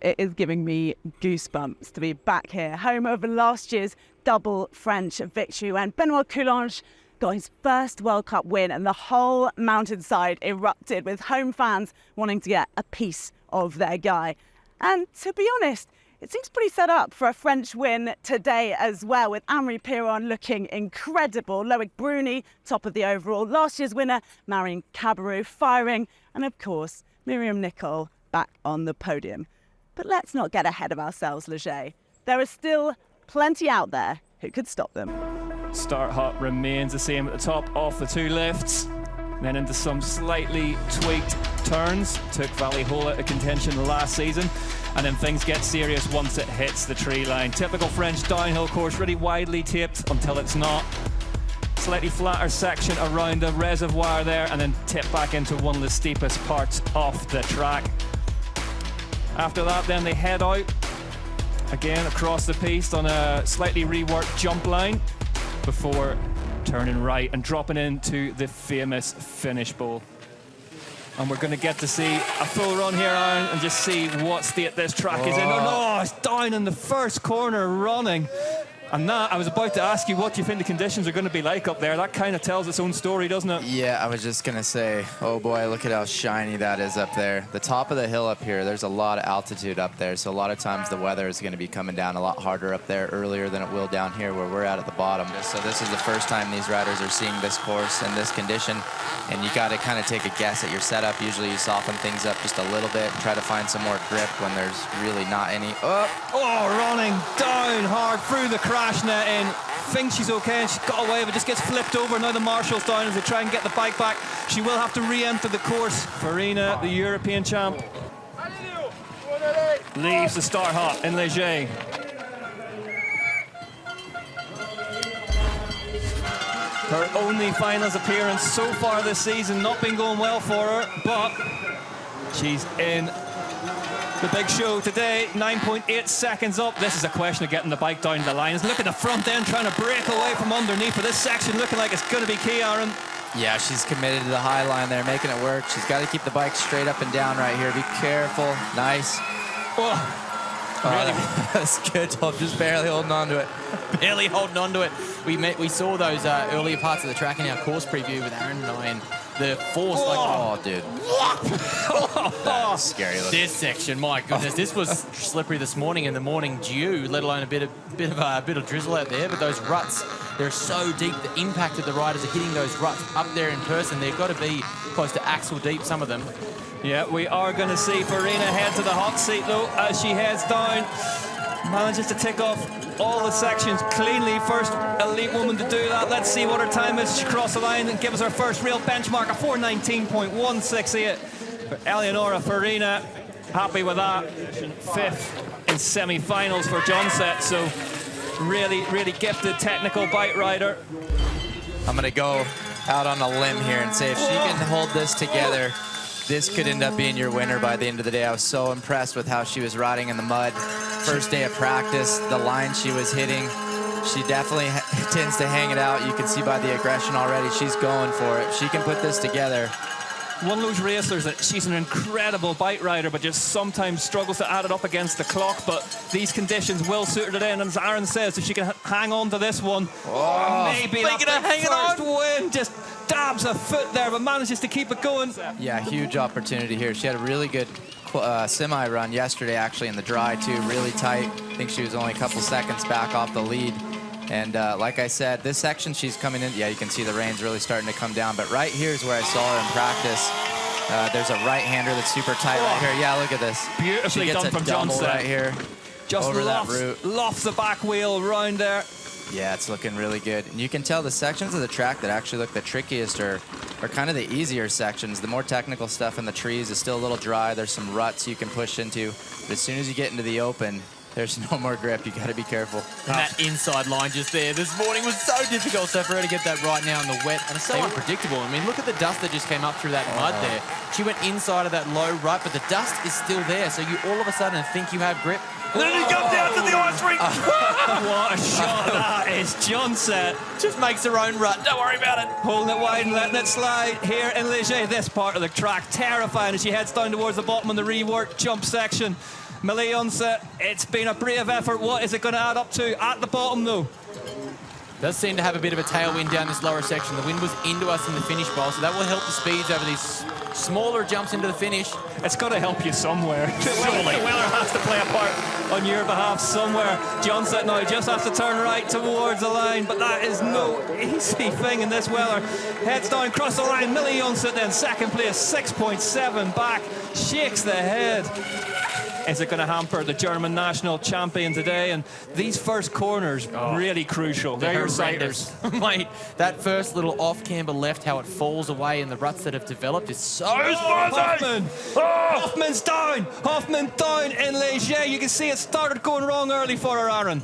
it is giving me goosebumps to be back here, home of last year's double French victory when Benoit Coulange got his first World Cup win and the whole mountainside erupted with home fans wanting to get a piece of their guy. And to be honest, it seems pretty set up for a French win today as well, with Anne-Marie Piron looking incredible, Loic Bruni top of the overall, last year's winner Myriam Cabirou firing, and of course Myriam Nicole back on the podium. But let's not get ahead of ourselves, Leger. There are still plenty out there who could stop them. Start hut remains the same at the top off the two lifts, then into some slightly tweaked turns. Took Valley Hole out of contention last season, and then things get serious once it hits the tree line. Typical French downhill course, really widely taped until it's not. Slightly flatter section around the reservoir there, and then tip back into one of the steepest parts off the track. After that, then they head out again across the piste on a slightly reworked jump line before turning right and dropping into the famous finish bowl. And we're going to get to see a full run here, Aaron, and just see what state this track is in. Oh no, it's down in the first corner running. And that, I was about to ask you, what do you think the conditions are going to be like up there? That kind of tells its own story, doesn't it? Yeah, I was just going to say, oh boy, look at how shiny that is up there. The top of the hill up here, there's a lot of altitude up there, so a lot of times the weather is going to be coming down a lot harder up there earlier than it will down here where we're at the bottom. So this is the first time these riders are seeing this course and this condition, and you got to kind of take a guess at your setup. Usually you soften things up just a little bit, try to find some more grip when there's really not any. Oh, running down hard through the crash net in. Thinks she's okay and she's got away, but just gets flipped over. Now the marshal's down as they try and get the bike back. She will have to re-enter the course. Farina, the European champ, leaves the start hut in Leger. Her only finals appearance so far this season, not been going well for her, but she's in the big show today. 9.8 seconds up. This is a question of getting the bike down the line. Look at the front end trying to break away from underneath, but this section looking like it's going to be key, Aaron. Yeah, she's committed to the high line there, making it work. She's got to keep the bike straight up and down right here. Be careful. Nice. Really, that's good job, just barely holding on to it. Barely holding on to it. We saw those earlier parts of the track in our course preview with Aaron and I, and the force, oh, dude. That is scary looking. This section, my goodness, this was slippery this morning in the morning dew, let alone a bit of drizzle out there. But those ruts, they're so deep. The impact of the riders are hitting those ruts up there in person. They've got to be close to axle deep, some of them. Yeah, we are going to see Farina head to the hot seat, though, as she heads down. Manages to tick off all the sections cleanly. First elite woman to do that. Let's see what her time is. She crossed the line and give us her first real benchmark, a 4:19.168 for Eleonora Farina. Happy with that. Fifth in semi-finals for Johnset, so really, really gifted technical bike rider. I'm going to go out on a limb here and say if she can hold this together, this could end up being your winner by the end of the day. I was so impressed with how she was riding in the mud. First day of practice, the line she was hitting, she definitely tends to hang it out. You can see by the aggression already, she's going for it. She can put this together. One of those racers that she's an incredible bike rider, but just sometimes struggles to add it up against the clock. But these conditions will suit her today. And as Aaron says, if she can hang on to this one, maybe that first win, just dabs a foot there, but manages to keep it going. Yeah, huge opportunity here. She had a really good semi-run yesterday, actually, in the dry, too. Really tight. I think she was only a couple seconds back off the lead. And like I said, this section she's coming in, yeah, you can see the rain's really starting to come down. But right here is where I saw her in practice. There's a right-hander that's super tight right here. Yeah, look at this. Beautifully done from Johnset right here. Just over that route. Lofts the back wheel round there. Yeah, it's looking really good. And you can tell the sections of the track that actually look the trickiest are kind of the easier sections. The more technical stuff in the trees is still a little dry. There's some ruts you can push into. But as soon as you get into the open, there's no more grip. You got to be careful. And that inside line just there this morning was so difficult. So for her to get that right now in the wet, and it's so unpredictable. I mean, look at the dust that just came up through that mud there. She went inside of that low rut, but the dust is still there. So you all of a sudden think you have grip. And then you come down to the ice rink. What a shot that is. Johnset just makes her own rut. Don't worry about it. Holding it wide and letting it slide here in Leger. This part of the track terrifying as she heads down towards the bottom of the reworked jump section. Mille Johnset, it's been a brave effort. What is it going to add up to at the bottom, though? Does seem to have a bit of a tailwind down this lower section. The wind was into us in the finish bowl, so that will help the speeds over these smaller jumps into the finish. It's got to help you somewhere. Surely. The weather has to play a part on your behalf somewhere. Johnset now just has to turn right towards the line, but that is no easy thing in this weather. Heads down, cross the line. Mille Johnset then second place, 6.7 back, shakes the head. Is it going to hamper the German national champion today? And these first corners, really crucial. They're your sighters. Mate, that first little off-camber left, how it falls away and the ruts that have developed is so smooth. Hoffmann! Hoffmann's down! Hoffmann down in Léger. You can see it started going wrong early for her, Aaron.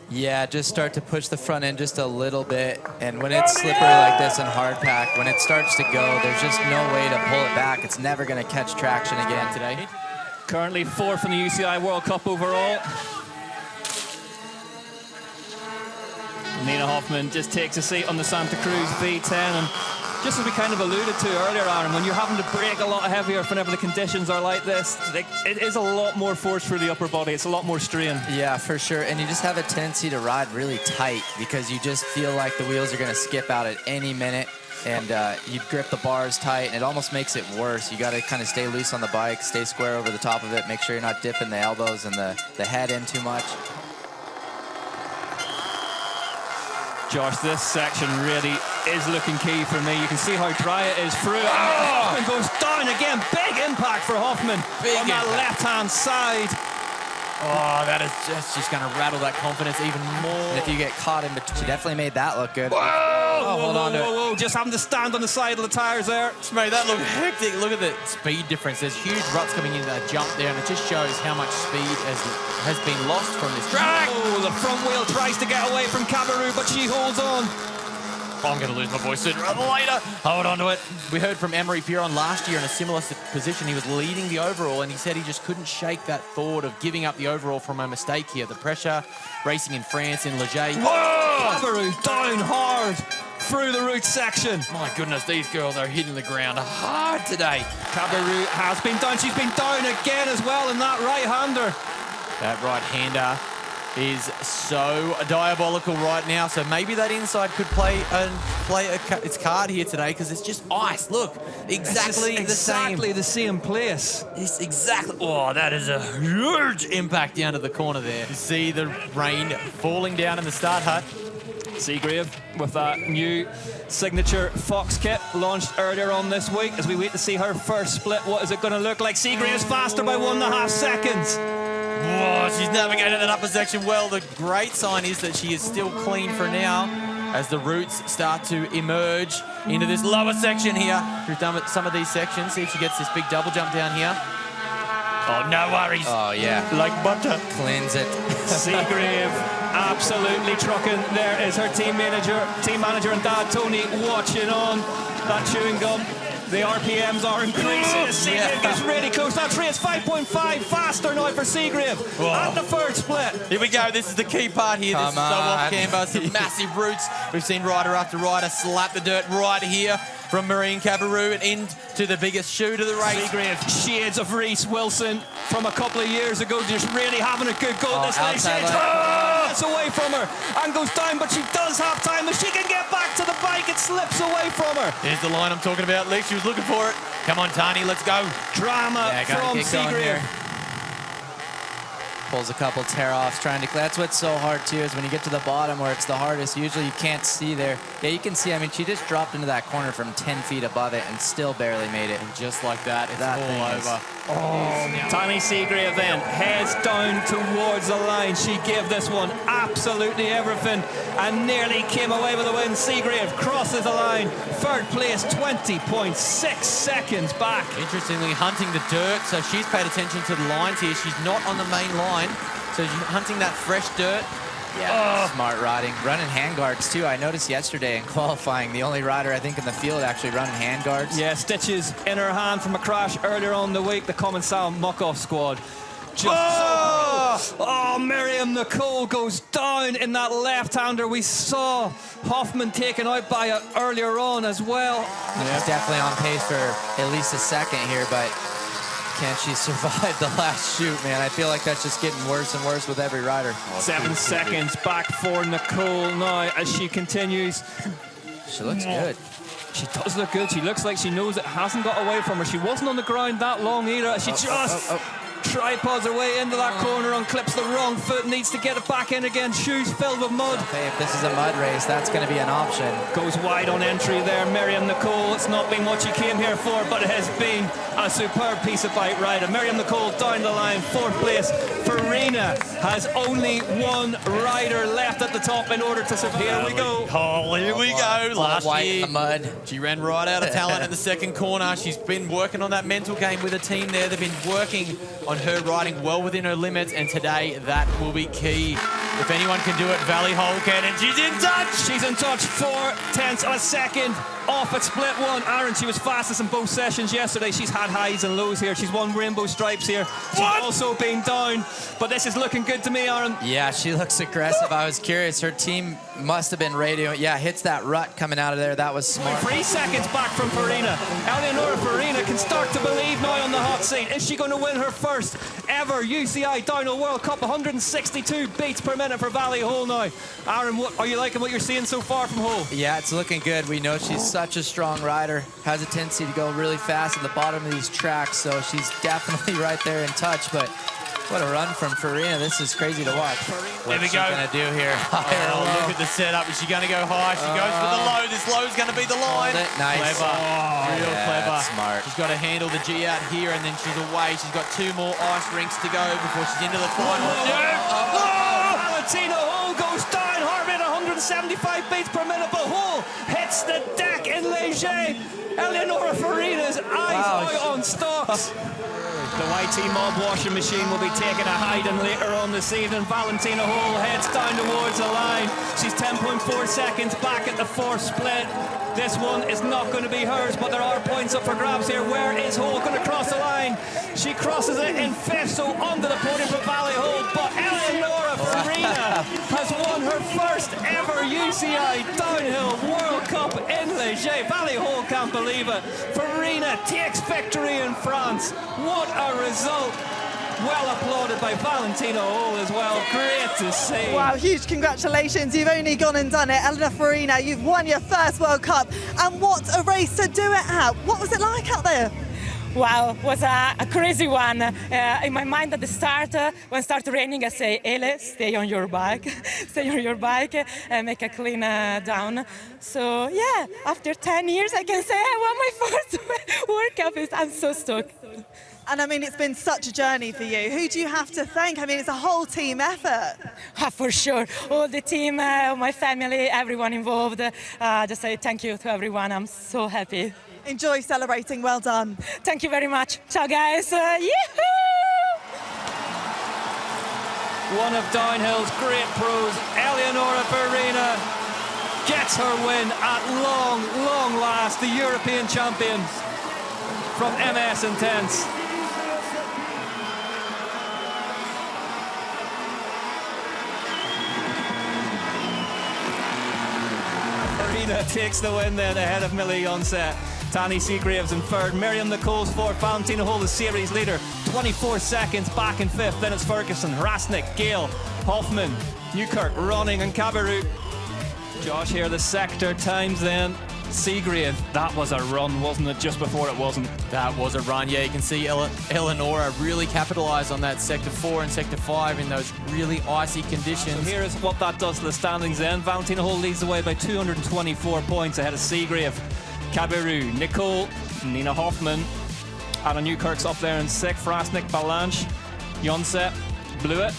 Yeah, just start to push the front end just a little bit. And when it's slippery like this and hard pack, when it starts to go, there's just no way to pull it back. It's never going to catch traction again today. Currently fourth in the UCI World Cup overall. Nina Hoffmann just takes a seat on the Santa Cruz V10, and just as we kind of alluded to earlier, Aaron, when you're having to brake a lot heavier whenever the conditions are like this, it is a lot more force through the upper body. It's a lot more strain. Yeah, for sure. And you just have a tendency to ride really tight because you just feel like the wheels are going to skip out at any minute. And you grip the bars tight, and it almost makes it worse. You got to kind of stay loose on the bike, stay square over the top of it, make sure you're not dipping the elbows and the head in too much. Josh, this section really is looking key for me. You can see how dry it is through. Hoffmann goes down again. Big impact for Hoffmann on that left-hand side. Oh, that is just going to rattle that confidence even more. And if you get caught in between, she definitely made that look good. Hold on to it. Just having to stand on the side of the tires there. Mate, that looked hectic. Look at the speed difference. There's huge ruts coming into that jump there, and it just shows how much speed has been lost from this track. Oh, the front wheel tries to get away from Cabirou, but she holds on. I'm going to lose my voice sooner rather than later. Hold on to it. We heard from Emery Piron last year in a similar position. He was leading the overall, and he said he just couldn't shake that thought of giving up the overall from a mistake here. The pressure, racing in France, in Léger. Cabirou down hard through the route section. My goodness, these girls are hitting the ground hard today. Cabirou has been down. She's been down again as well in that right-hander. That right-hander is so diabolical right now, so maybe that inside could play its card here today, because it's just ice. Look, exactly the same place. It's exactly. Oh, that is a huge impact down to the corner there. You see the rain falling down in the start hut. Seagrave with that new signature Fox kit launched earlier on this week. As we wait to see her first split, what is it going to look like? Seagrave's faster by 1.5 seconds. Whoa, she's navigated that upper section well. The great sign is that she is still clean for now as the roots start to emerge into this lower section here. We've done some of these sections. See if she gets this big double jump down here. Oh, no worries. Oh, yeah. Like butter. Cleanse it. Seagrave absolutely trucking. There is her team manager and Dad Tony watching on that chewing gum. The RPMs are increasing. Seagrave gets really close. That race 5.5 faster now for Seagrave at the third split. Here we go. This is the key part here. This is so off camber. Some massive roots. We've seen rider after rider slap the dirt right here from Marine Cabirou and into the biggest shoot of the race. Seagrave, shades of Reese Wilson from a couple of years ago, just really having a good go at this race. It's away from her and goes down, but she does have time. If she can get back to the bike, it slips away from her. Here's the line I'm talking about, Lee. She was looking for it. Come on, Tani, let's go. Drama from Seagrave. Pulls a couple tear-offs, trying to... That's what's so hard, too, is when you get to the bottom where it's the hardest, usually you can't see there. Yeah, you can see, I mean, she just dropped into that corner from 10 feet above it and still barely made it. And just like that, it's all over. Tani Seagrave then heads down towards the line. She gave this one absolutely everything and nearly came away with a win. Seagrave crosses the line. Third place, 20.6 seconds back. Interestingly, hunting the dirt, so she's paid attention to the lines here. She's not on the main line, so she's hunting that fresh dirt. Yeah, smart riding. Running handguards, too. I noticed yesterday in qualifying, the only rider, I think, in the field actually running handguards. Yeah, stitches in her hand from a crash earlier on the week. The Common Sound muck-off squad. Myriam Nicole goes down in that left-hander. We saw Hoffmann taken out by it earlier on as well. She's definitely on pace for at least a second here, but Can she survive the last shoot, man? I feel like that's just getting worse and worse with every rider. 7 seconds back for Nicole now as she continues. She looks good. She does look good. She looks like she knows it hasn't got away from her. She wasn't on the ground that long either. She tripods her way into that corner, unclips the wrong foot, needs to get it back in again. Shoes filled with mud. Okay, if this is a mud race, that's going to be an option. Goes wide on entry there, Myriam Nicole. It's not been what she came here for, but it has been a superb piece of bike riding. Myriam Nicole down the line, 4th place. Farina has only one rider left at the top in order to survive. Here we go. Oh, here we go. Last white year, in the mud. she ran right out of talent in the second corner. She's been working on that mental game with the team there. They've been working on her riding well within her limits, and today that will be key. If anyone can do it, Valley Holl can, and she's in touch. She's in touch, 4/10 of a second off at split one. Aaron, she was fastest in both sessions yesterday. She's had highs and lows here. She's won rainbow stripes here. She's also been down, but this is looking good to me, Aaron. Yeah, she looks aggressive. I was curious. Her team must have been radioing. Yeah, hits that rut coming out of there. That was smart. 3 seconds back from Farina. Eleonora Farina can start to believe now on the hot seat. Is she going to win her first ever UCI Downhill World Cup? 162 beats per minute for Valley Holl now. Aaron, are you liking what you're seeing so far from Holl? Yeah, it's looking good. We know she's such a strong rider. Has a tendency to go really fast at the bottom of these tracks, so she's definitely right there in touch. But what a run from Farina. This is crazy to watch. What's she going to do here? Oh, look at the setup. Is she going to go high? She goes for the low. This low is going to be the line. Nice. Clever. Real clever. Smart. She's got to handle the G out here, and then she's away. She's got 2 more ice rinks to go before she's into the final. Valentina Holl goes down hard at 175 beats per minute, but Holl hits the deck in Léger. Eleonora Farina's eyes out on stocks. The YT mob washing machine will be taking a hiding later on this evening. Valentina Holl heads down towards the line. She's 10.4 seconds back at the 4th split. This one is not going to be hers, but there are points up for grabs here. Where is Holl going to cross the line? She crosses it in 5th, so onto the podium for Valley Holl. But Eleonora Farina has won her first ever UCI Downhill World Cup in Léger. Valley Holl can't believe it. Farina takes victory in France. What a result. Well applauded by Valentina Holl as well. Great to see. Wow, huge congratulations. You've only gone and done it. Eleonora Farina, you've won your first World Cup. And what a race to do it at. What was it like out there? Wow, it was a crazy one. In my mind at the start, when it started raining, I say, Ele, stay on your bike, stay on your bike and make a clean down. So yeah, after 10 years, I can say I won my first World Cup. I'm so stoked. And I mean, it's been such a journey for you. Who do you have to thank? I mean, it's a whole team effort. For sure. All the team, my family, everyone involved. Just say thank you to everyone. I'm so happy. Enjoy celebrating. Well done. Thank you very much. Ciao, guys. Yee-hoo! One of downhill's great pros, Eleonora Farina, gets her win at long last. The European champion from MS Intense. Farina takes the win then ahead of Mille Johnset. Tani Seagrave's in 3rd, Myriam Nicole's 4th, Valentina Holl the series leader, 24 seconds back in 5th. Then it's Ferguson, Rasnick, Gale, Hoffmann, Newkirk, Ronning and Cabirou. Josh here, the sector times then. Seagrave, that was a run, wasn't it? Just before it wasn't. That was a run, yeah. You can see Eleonora really capitalised on that Sector 4 and Sector 5 in those really icy conditions. So here is what that does to the standings then. Valentina Holl leads the way by 224 points ahead of Seagrave. Cabirou, Nicole, Nina Hoffmann, Anna Newkirk's up there in 6th, Rasnick, Balanche, Johnset blew it.